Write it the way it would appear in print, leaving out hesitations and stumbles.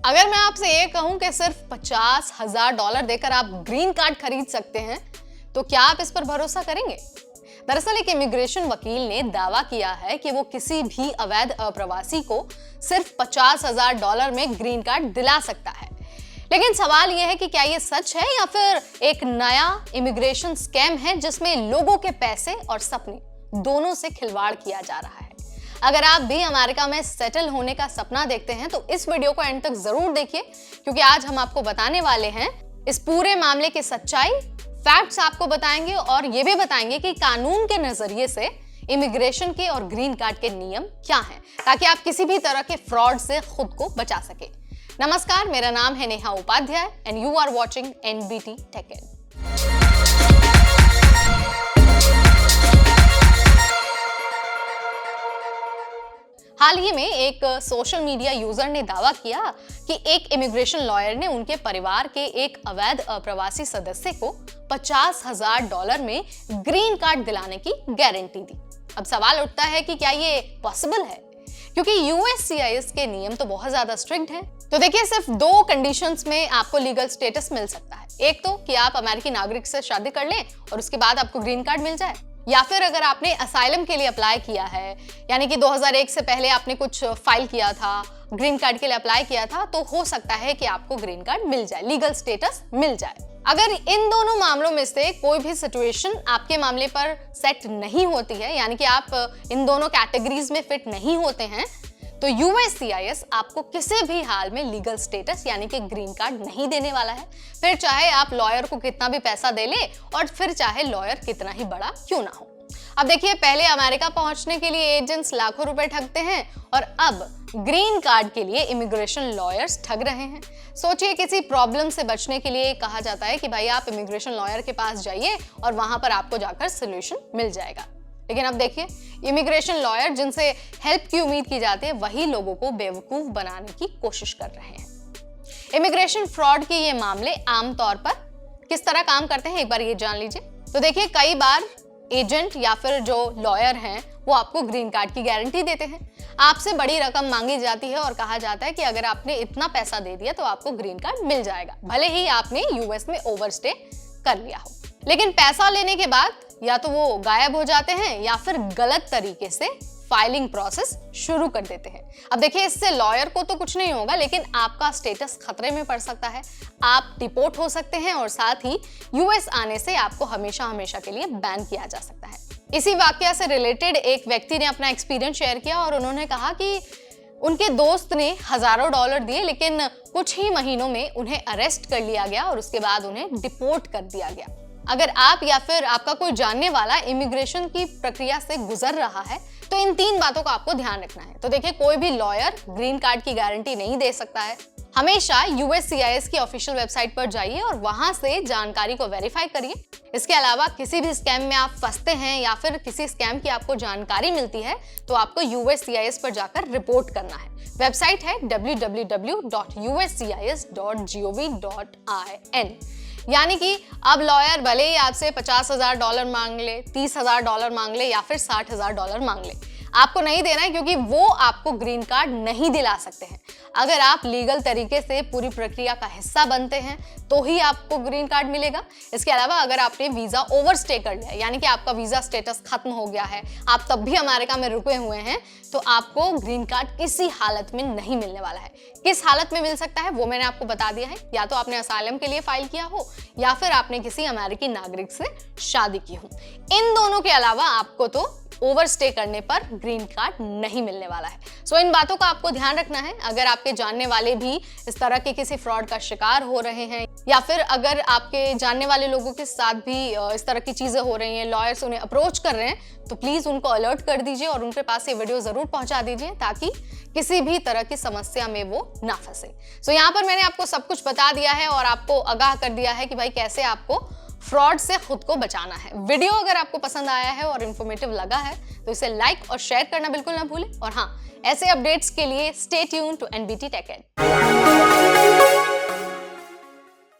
अगर मैं आपसे ये कहूं कि सिर्फ $50,000 देकर आप ग्रीन कार्ड खरीद सकते हैं, तो क्या आप इस पर भरोसा करेंगे? दरअसल एक इमिग्रेशन वकील ने दावा किया है कि वो किसी भी अवैध अप्रवासी को सिर्फ $50,000 में ग्रीन कार्ड दिला सकता है। लेकिन सवाल यह है कि क्या ये सच है या फिर एक नया इमिग्रेशन स्कैम है जिसमें लोगों के पैसे और सपने दोनों से खिलवाड़ किया जा रहा है। अगर आप भी अमेरिका में सेटल होने का सपना देखते हैं तो इस वीडियो को एंड तक जरूर देखिए, क्योंकि आज हम आपको बताने वाले हैं इस पूरे मामले की सच्चाई, फैक्ट्स आपको बताएंगे और ये भी बताएंगे कि कानून के नजरिए से इमिग्रेशन के और ग्रीन कार्ड के नियम क्या हैं, ताकि आप किसी भी तरह के फ्रॉड से खुद को बचा सके। नमस्कार, मेरा नाम है Neha Upadhyay and you are watching NBT tech ed. हाल ही में एक सोशल मीडिया यूजर ने दावा किया कि एक इमिग्रेशन लॉयर ने उनके परिवार के एक अवैध अप्रवासी सदस्य को $50,000 में ग्रीन कार्ड दिलाने की गारंटी दी। अब सवाल उठता है कि क्या ये पॉसिबल है, क्योंकि यूएससीआईएस के नियम तो बहुत ज्यादा स्ट्रिक्ट हैं। तो देखिए, सिर्फ 2 कंडीशंस में आपको लीगल स्टेटस मिल सकता है। एक तो कि आप अमेरिकी नागरिक से शादी कर लें और उसके बाद आपको ग्रीन कार्ड मिल जाए, या फिर अगर आपने असाइलम के लिए अप्लाई किया है, यानी कि 2001 से पहले आपने कुछ फाइल किया था, ग्रीन कार्ड के लिए अप्लाई किया था, तो हो सकता है कि आपको ग्रीन कार्ड मिल जाए, लीगल स्टेटस मिल जाए। अगर इन दोनों मामलों में से कोई भी सिचुएशन आपके मामले पर सेट नहीं होती है, यानी कि आप इन दोनों कैटेगरीज में फिट नहीं होते हैं, तो यूएससीआईएस आपको किसी भी हाल में लीगल स्टेटस यानी कि ग्रीन कार्ड नहीं देने वाला है, फिर चाहे आप लॉयर को कितना भी पैसा दे ले और फिर चाहे लॉयर कितना ही बड़ा क्यों ना हो। अब देखिए, पहले अमेरिका पहुंचने के लिए एजेंट्स लाखों रुपए ठगते हैं और अब ग्रीन कार्ड के लिए इमिग्रेशन लॉयर्स ठग रहे हैं। सोचिए, किसी प्रॉब्लम से बचने के लिए कहा जाता है कि भाई आप इमिग्रेशन लॉयर के पास जाइए और वहां पर आपको जाकर सोल्यूशन मिल जाएगा। लेकिन अब देखिए, इमिग्रेशन लॉयर जिनसे हेल्प की उम्मीद की जाती है, वही लोगों को बेवकूफ बनाने की कोशिश कर रहे हैं। इमिग्रेशन फ्रॉड के ये मामले आमतौर पर किस तरह काम करते हैं, एक बार ये जान लीजिए। तो देखिए, कई बार एजेंट या फिर जो लॉयर हैं वो आपको ग्रीन कार्ड की गारंटी देते हैं। आपसे बड़ी रकम मांगी जाती है और कहा जाता है कि अगर आपने इतना पैसा दे दिया तो आपको ग्रीन कार्ड मिल जाएगा, भले ही आपने यूएस में ओवरस्टे कर लिया हो। लेकिन पैसा लेने के बाद या तो वो गायब हो जाते हैं या फिर गलत तरीके से फाइलिंग प्रोसेस शुरू कर देते हैं। अब देखिए, इससे लॉयर को तो कुछ नहीं होगा, लेकिन आपका स्टेटस खतरे में पड़ सकता है, आप डिपोर्ट हो सकते हैं और साथ ही यूएस आने से आपको हमेशा हमेशा के लिए बैन किया जा सकता है। इसी वाकया से रिलेटेड एक व्यक्ति ने अपना एक्सपीरियंस शेयर किया और उन्होंने कहा कि उनके दोस्त ने हजारों डॉलर दिए, लेकिन कुछ ही महीनों में उन्हें अरेस्ट कर लिया गया और उसके बाद उन्हें डिपोर्ट कर दिया गया। अगर आप या फिर आपका कोई जानने वाला इमिग्रेशन की प्रक्रिया से गुजर रहा है तो इन 3 बातों का आपको ध्यान रखना है। तो देखिए, कोई भी लॉयर ग्रीन कार्ड की गारंटी नहीं दे सकता है। हमेशा यूएससीआईएस की ऑफिशियल वेबसाइट पर जाइए और वहां से जानकारी को वेरीफाई करिए। इसके अलावा किसी भी स्कैम में आप फंसते हैं या फिर किसी स्कैम की आपको जानकारी मिलती है तो आपको यूएससीआईएस पर जाकर रिपोर्ट करना है। वेबसाइट है www.uscis.gov.in। यानी कि अब लॉयर भले ही आपसे $50,000 मांग ले, $30,000 मांग ले या फिर $60,000 मांग ले, आपको नहीं देना है, क्योंकि वो आपको ग्रीन कार्ड नहीं दिला सकते हैं। अगर आप लीगल तरीके से पूरी प्रक्रिया का हिस्सा बनते हैं तो ही आपको ग्रीन कार्ड मिलेगा। इसके अलावा अगर आपने वीजा ओवरस्टे कर लिया, यानी कि आपका वीजा स्टेटस खत्म हो गया है, आप तब भी अमेरिका में रुके हुए हैं, तो आपको ग्रीन कार्ड किसी हालत में नहीं मिलने वाला है। किस हालत में मिल सकता है वो मैंने आपको बता दिया है। या तो आपने असाइलम के लिए फाइल किया हो या फिर आपने किसी अमेरिकी नागरिक से शादी की हो। इन दोनों के अलावा आपको तो ओवरस्टे करने पर ग्रीन कार्ड नहीं मिलने वाला है। सो इन बातों का आपको ध्यान रखना है। अगर आपके जानने वाले भी इस तरह के किसी फ्रॉड का शिकार हो रहे हैं या फिर अगर आपके जानने वाले लोगों के साथ भी इस तरह की चीजें हो रही हैं, लॉयर्स उन्हें अप्रोच कर रहे हैं, तो प्लीज उनको अलर्ट कर दीजिए और उनके पास ये वीडियो जरूर पहुंचा दीजिए ताकि किसी भी तरह की समस्या में वो ना फंसे। सो यहाँ पर मैंने आपको सब कुछ बता दिया है और आपको आगाह कर दिया है कि भाई कैसे आपको फ्रॉड से खुद को बचाना है। वीडियो अगर आपको पसंद आया है और इंफॉर्मेटिव लगा है तो इसे लाइक और शेयर करना बिल्कुल ना भूलें। और हाँ, ऐसे अपडेट्स के लिए stay tuned to NBT tech add.